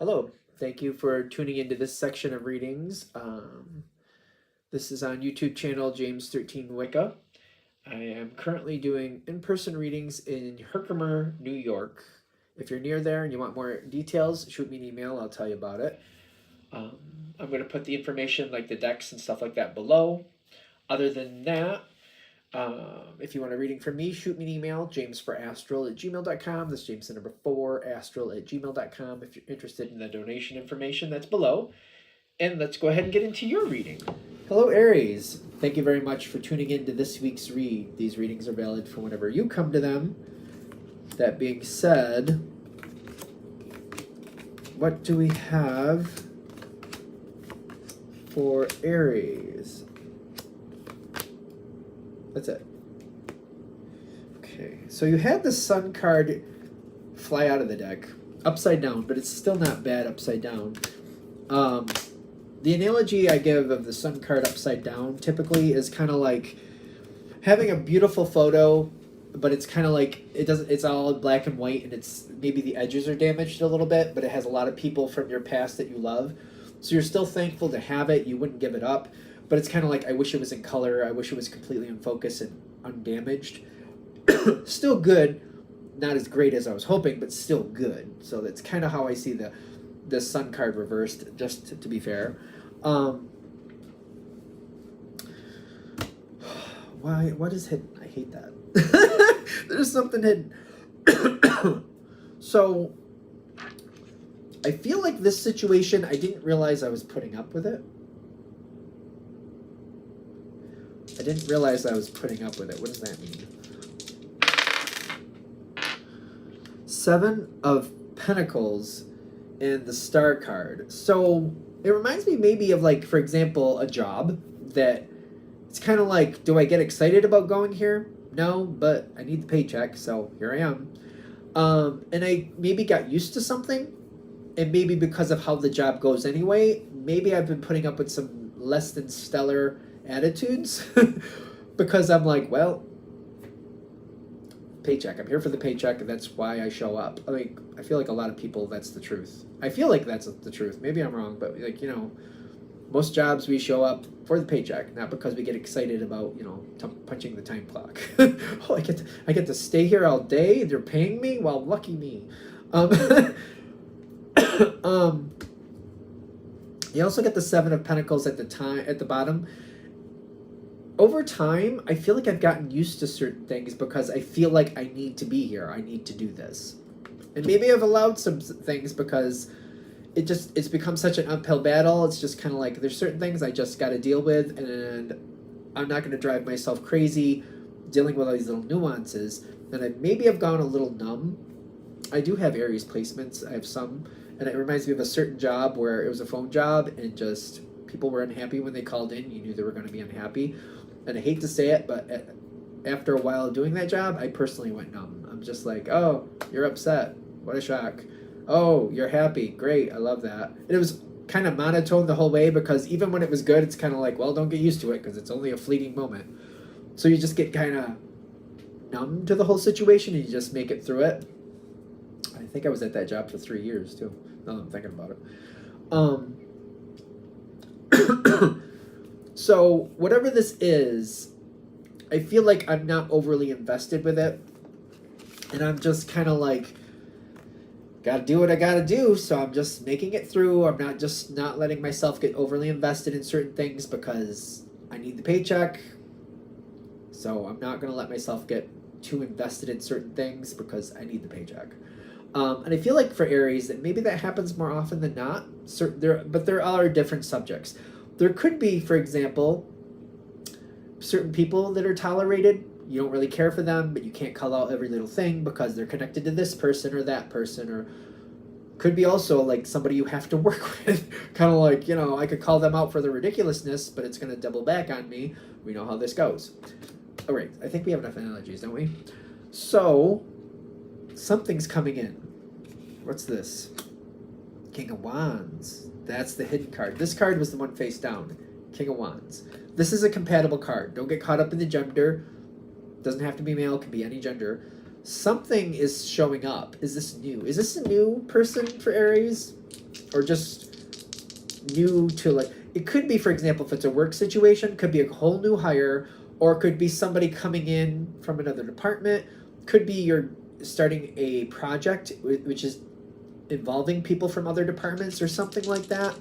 Hello, thank you for tuning into this section of readings. This is on YouTube channel James 13 Wicca. I am currently doing in-person readings in Herkimer, New York. If you're near there and you want more details, shoot me an email, I'll tell you about it. Um, I'm going to put the information like the decks and stuff like that below. Other than that, if you want a reading from me, shoot me an email, jamesforastral@gmail.com. That's James the number 4, astral@gmail.com. If you're interested in the donation information, that's below. And let's go ahead and get into your reading. Hello, Aries. Thank you very much for tuning in to this week's read. These readings are valid for whenever you come to them. That being said, what do we have for Aries? That's it. Okay, so you had the Sun card fly out of the deck, upside down, but it's still not bad upside down. The analogy I give of the Sun card upside down typically is kind of like having a beautiful photo, but it's kind of like it's all black and white, and it's maybe the edges are damaged a little bit, but it has a lot of people from your past that you love. So you're still thankful to have it. You wouldn't give it up, but it's kind of like, I wish it was in color. I wish it was completely in focus and undamaged. Still good, not as great as I was hoping, but still good. So that's kind of how I see the Sun card reversed, just to be fair. What is hidden? I hate that. There's something hidden. So I feel like this situation, I didn't realize I was putting up with it. I didn't realize I was putting up with it. What does that mean? 7 of Pentacles and the Star card. So it reminds me maybe of, like, for example, a job that it's kind of like, do I get excited about going here? No, but I need the paycheck, so here I am. And I maybe got used to something, and maybe because of how the job goes anyway, maybe I've been putting up with some less than stellar attitudes because I'm like, well, paycheck. I'm here for the paycheck, and that's why I show up. I mean, I feel like a lot of people, that's the truth. I feel like that's the truth. Maybe I'm wrong, but, like, you know, most jobs we show up for the paycheck, not because we get excited about, you know, punching the time clock. Oh, I get to stay here all day. They're paying me. Well, lucky me. You also get the 7 of Pentacles at the bottom. Over time, I feel like I've gotten used to certain things because I feel like I need to be here. I need to do this. And maybe I've allowed some things because it's become such an uphill battle. It's just kind of like, there's certain things I just got to deal with, and I'm not going to drive myself crazy dealing with all these little nuances. And maybe I've gone a little numb. I do have Aries placements. I have some. And it reminds me of a certain job where it was a phone job, and just people were unhappy when they called in. You knew they were going to be unhappy. And I hate to say it, but after a while doing that job, I personally went numb. I'm just like, oh, you're upset. What a shock. Oh, you're happy. Great. I love that. And it was kind of monotone the whole way, because even when it was good, it's kind of like, well, don't get used to it because it's only a fleeting moment. So you just get kind of numb to the whole situation, and you just make it through it. I think I was at that job for 3 years too, now that I'm thinking about it. So whatever this is, I feel like I'm not overly invested with it, and I'm just kind of like, gotta do what I gotta do, so I'm just making it through. I'm not letting myself get overly invested in certain things because I need the paycheck, so I'm not gonna let myself get too invested in certain things because I need the paycheck. And I feel like for Aries that maybe that happens more often than not. But there are different subjects. There could be, for example, certain people that are tolerated. You don't really care for them, but you can't call out every little thing because they're connected to this person or that person. Or could be also like somebody you have to work with. Kind of like, you know, I could call them out for the ridiculousness, but it's going to double back on me. We know how this goes. All right, I think we have enough analogies, don't we? So something's coming in. What's this? King of Wands. That's the hidden card. This card was the one face down. King of Wands. This is a compatible card. Don't get caught up in the gender. Doesn't have to be male. Can be any gender. Something is showing up. Is this new? Is this a new person for Aries? or just new to, like, it could be, for example, if it's a work situation, could be a whole new hire, or could be somebody coming in from another department, could be you're starting a project which is involving people from other departments or something like that.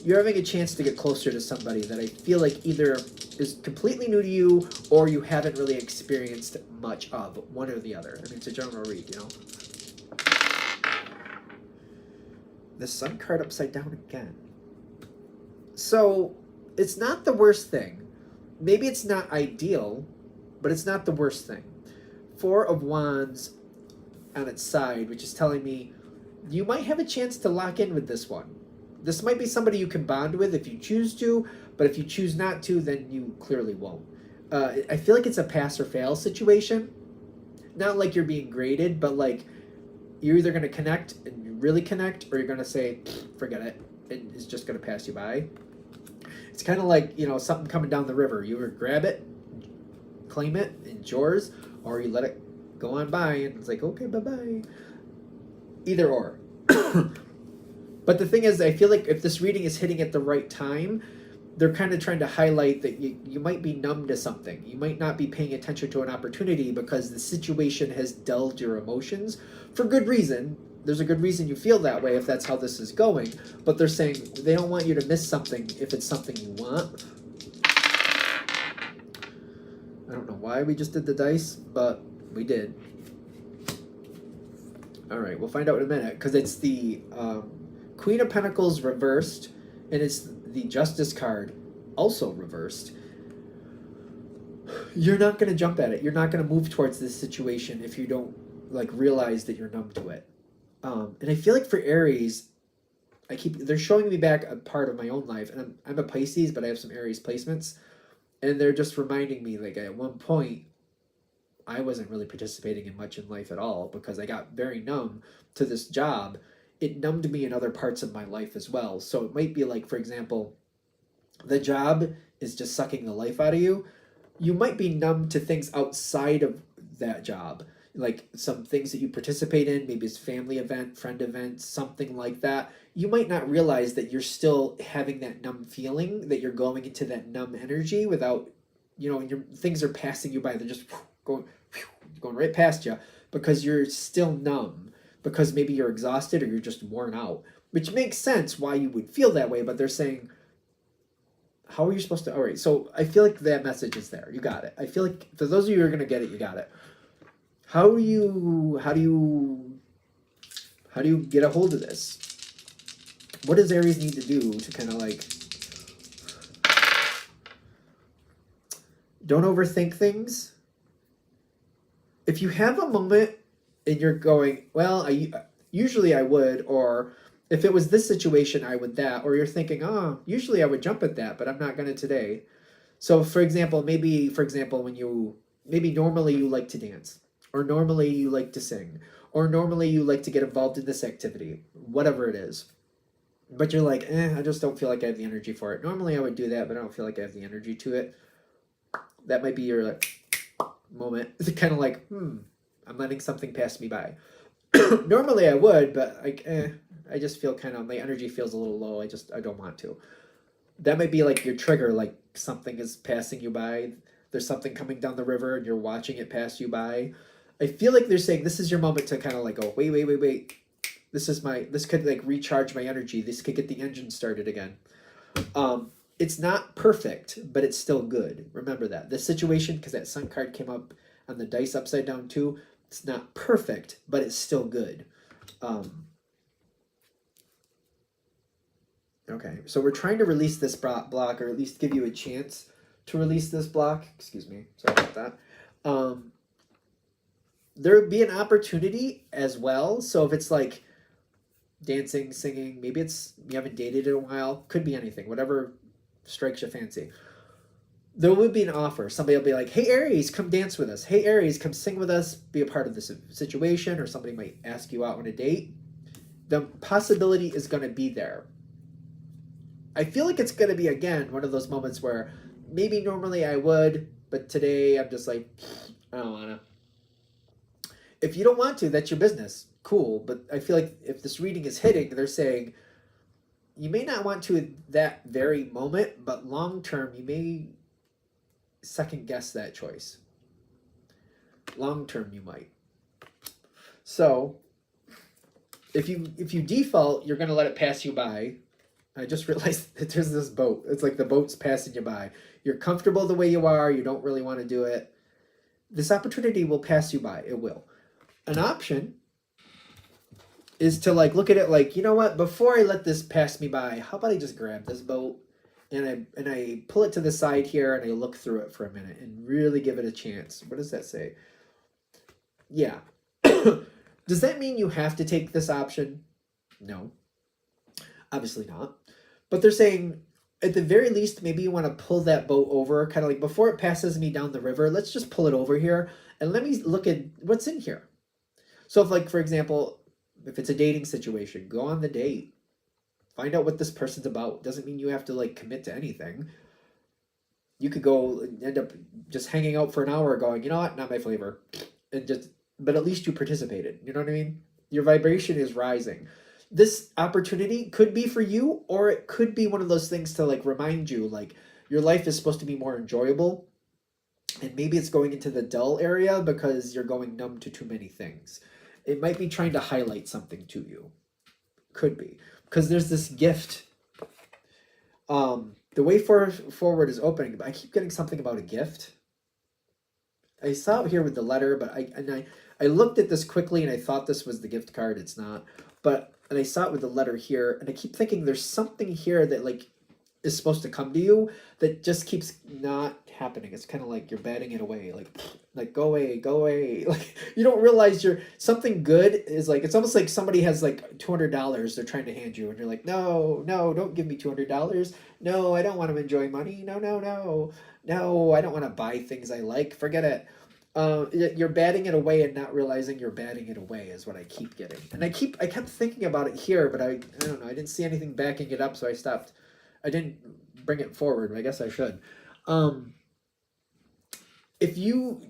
You're having a chance to get closer to somebody that I feel like either is completely new to you or you haven't really experienced much of, one or the other. I mean, it's a general read, you know. The Sun card upside down again. So it's not the worst thing. Maybe it's not ideal, but it's not the worst thing. Four of Wands on its side, which is telling me you might have a chance to lock in with this one. This might be somebody you can bond with if you choose to, but if you choose not to, then you clearly won't. I feel like it's a pass or fail situation. Not like you're being graded, but like you're either going to connect and you really connect, or you're going to say, forget it, and it's just going to pass you by. It's kind of like, you know, something coming down the river. You either grab it, claim it, it's yours, or you let it go on by, and it's like, okay, bye-bye. Either or. But the thing is, I feel like if this reading is hitting at the right time, they're kind of trying to highlight that you might be numb to something. You might not be paying attention to an opportunity because the situation has dulled your emotions for good reason. There's a good reason you feel that way if that's how this is going. But they're saying they don't want you to miss something if it's something you want. I don't know why we just did the dice, but we did. All right, we'll find out in a minute because it's the Queen of Pentacles reversed, and it's the Justice card also reversed. You're not going to jump at it. You're not going to move towards this situation if you don't like realize that you're numb to it. And I feel like for Aries, they're showing me back a part of my own life, and I'm a Pisces, but I have some Aries placements, and they're just reminding me, like, at one point I wasn't really participating in much in life at all because I got very numb to this job. It numbed me in other parts of my life as well. So it might be like, for example, the job is just sucking the life out of you. You might be numb to things outside of that job, like some things that you participate in, maybe it's family event, friend event, something like that. You might not realize that you're still having that numb feeling, that you're going into that numb energy without, you know, things are passing you by. They're just going right past you because you're still numb, because maybe you're exhausted or you're just worn out, which makes sense why you would feel that way. But they're saying, how are you supposed to? All right, so I feel like that message is there. You got it. I feel like for those of you who are going to get it, you got it. How do you get a hold of this? What does Aries need to do to kind of like, don't overthink things? If you have a moment and you're going, well, usually I would, or if it was this situation, I would that, or you're thinking, oh, usually I would jump at that, but I'm not going to today. So for example, maybe normally you like to dance, or normally you like to sing, or normally you like to get involved in this activity, whatever it is. But you're like, I just don't feel like I have the energy for it. Normally I would do that, but I don't feel like I have the energy to it. That might be your like, moment. It's kind of like, I'm letting something pass me by. Normally I would, but like, I just feel kind of, my energy feels a little low. I don't want to. That might be like your trigger, like something is passing you by. There's something coming down the river and you're watching it pass you by. I feel like they're saying this is your moment to kind of like go, wait. This could like recharge my energy. This could get the engine started again. It's not perfect, but it's still good. Remember that. This situation, because that Sun card came up on the dice upside down too, it's not perfect, but it's still good. Okay, so we're trying to release this block, or at least give you a chance to release this block. Excuse me, sorry about that. There would be an opportunity as well. So if it's like dancing, singing, maybe it's you haven't dated in a while, could be anything, whatever strikes your fancy. There would be an offer. Somebody will be like, hey, Aries, come dance with us. Hey, Aries, come sing with us, be a part of this situation, or somebody might ask you out on a date. The possibility is going to be there. I feel like it's going to be, again, one of those moments where maybe normally I would, but today I'm just like, I don't want to. If you don't want to, that's your business. cool. But I feel like if this reading is hitting, they're saying you may not want to at that very moment, but long term, you may second guess that choice. Long term, you might. So if you default, you're gonna let it pass you by. I just realized that there's this boat. It's like the boat's passing you by. You're comfortable the way you are. You don't really want to do it. This opportunity will pass you by. It will. An option is to like look at it like, you know what? Before I let this pass me by, how about I just grab this boat and I pull it to the side here and I look through it for a minute and really give it a chance. What does that say? Yeah. Does that mean you have to take this option? No. Obviously not. But they're saying, at the very least, maybe you want to pull that boat over, kind of like before it passes me down the river, let's just pull it over here and let me look at what's in here. So if like, for example, if it's a dating situation, go on the date. Find out what this person's about. Doesn't mean you have to like commit to anything. You could go and end up just hanging out for an hour going, you know what, not my flavor. And just, but at least you participated. You know what I mean? Your vibration is rising. This opportunity could be for you, or it could be one of those things to like remind you like your life is supposed to be more enjoyable, and maybe it's going into the dull area because you're going numb to too many things. It might be trying to highlight something to you. Could be because there's this gift. The way forward is opening, but I keep getting something about a gift. I saw it here with the letter, but I looked at this quickly and I thought this was the gift card. It's not. And I saw it with the letter here, and I keep thinking there's something here that like is supposed to come to you that just keeps not happening. It's kind of like you're batting it away, like go away, go away. Like you don't realize you're something good is like it's almost like somebody has like $200 they're trying to hand you, and you're like, no, don't give me $200. No, I don't want to enjoy money. No, I don't want to buy things I like. Forget it. You're batting it away and not realizing you're batting it away is what I keep getting. And I kept thinking about it here, but I don't know. I didn't see anything backing it up, so I stopped. I didn't bring it forward. I guess I should. If you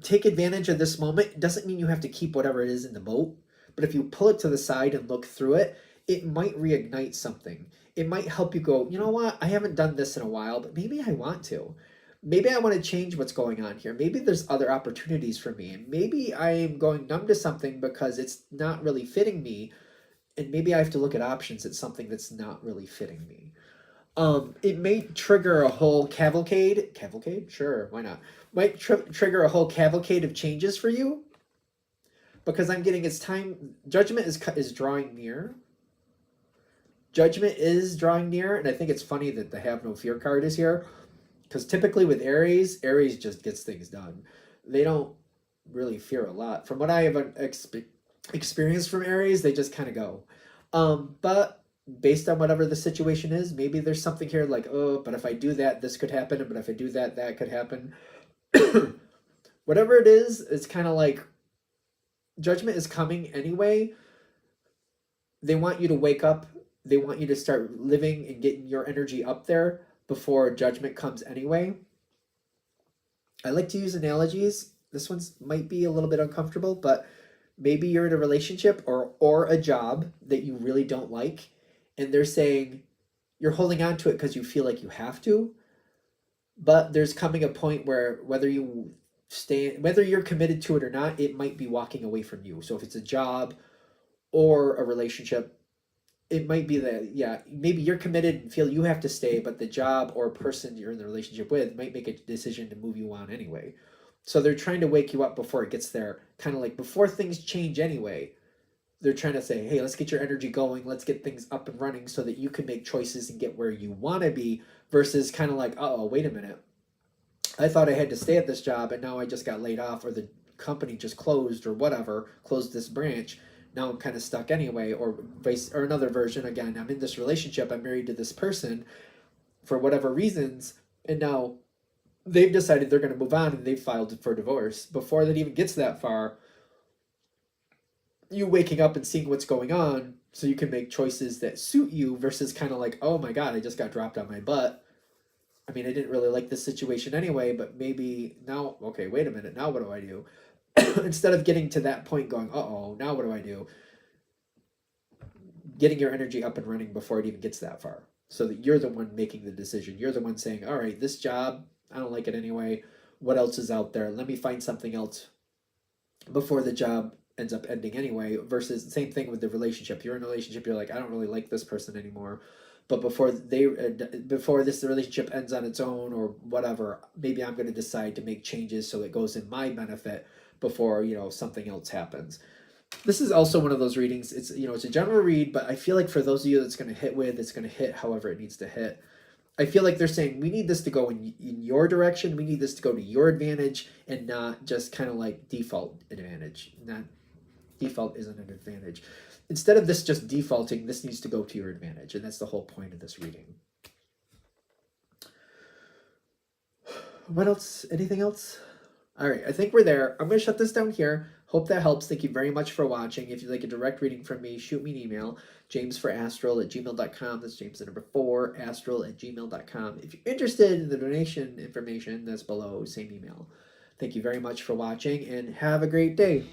take advantage of this moment, it doesn't mean you have to keep whatever it is in the boat. But if you pull it to the side and look through it, it might reignite something. It might help you go, you know what? I haven't done this in a while, but maybe I want to. Maybe I want to change what's going on here. Maybe there's other opportunities for me. And maybe I'm going numb to something because it's not really fitting me. And maybe I have to look at options at something that's not really fitting me. It may trigger a whole cavalcade. Cavalcade? Sure, why not? Might trigger a whole cavalcade of changes for you. Because I'm getting it's time. Judgment is drawing near. Judgment is drawing near. And I think it's funny that the Have No Fear card is here. Because typically with Aries just gets things done. They don't really fear a lot. From what I have experienced from Aries, they just kind of go. But based on whatever the situation is, maybe there's something here like, oh, but if I do that, this could happen. But if I do that, that could happen. Whatever it is, it's kind of like judgment is coming anyway. They want you to wake up. They want you to start living and getting your energy up there before judgment comes anyway. I like to use analogies. This one might be a little bit uncomfortable, but maybe you're in a relationship or a job that you really don't like, and they're saying you're holding on to it because you feel like you have to, but there's coming a point where whether you're committed to it or not, it might be walking away from you. So if it's a job or a relationship, it might be that, yeah, maybe you're committed and feel you have to stay, but the job or person you're in the relationship with might make a decision to move you on anyway. So they're trying to wake you up before it gets there, kind of like before things change anyway. They're trying to say, hey, let's get your energy going. Let's get things up and running so that you can make choices and get where you want to be versus kind of like, oh, wait a minute. I thought I had to stay at this job and now I just got laid off, or the company just closed or whatever, closed this branch. Now I'm kind of stuck anyway, or another version, again, I'm in this relationship, I'm married to this person for whatever reasons, and now they've decided they're going to move on and they've filed for divorce. Before that even gets that far, you waking up and seeing what's going on so you can make choices that suit you versus kind of like, oh my God, I just got dropped on my butt. I mean, I didn't really like this situation anyway, but maybe now, okay, wait a minute, now what do I do? instead of getting to that point going, uh-oh, now what do I do? Getting your energy up and running before it even gets that far, so that you're the one making the decision. You're the one saying, all right, this job, I don't like it anyway. What else is out there? Let me find something else before the job ends up ending anyway. Versus the same thing with the relationship. You're in a relationship, you're like, I don't really like this person anymore. But before this relationship ends on its own or whatever, maybe I'm going to decide to make changes so it goes in my benefit before, you know, something else happens. This is also one of those readings. It's, you know, it's a general read, but I feel like for those of you that's going to hit with, it's going to hit however it needs to hit. I feel like they're saying we need this to go in your direction. We need this to go to your advantage and not just kind of like default advantage. Not default isn't an advantage. Instead of this just defaulting, this needs to go to your advantage. And that's the whole point of this reading. What else? Anything else? All right, I think we're there. I'm going to shut this down here. Hope that helps. Thank you very much for watching. If you'd like a direct reading from me, shoot me an email, jamesforastral@gmail.com. That's James the number 4, astral@gmail.com. If you're interested in the donation information, that's below, same email. Thank you very much for watching, and have a great day.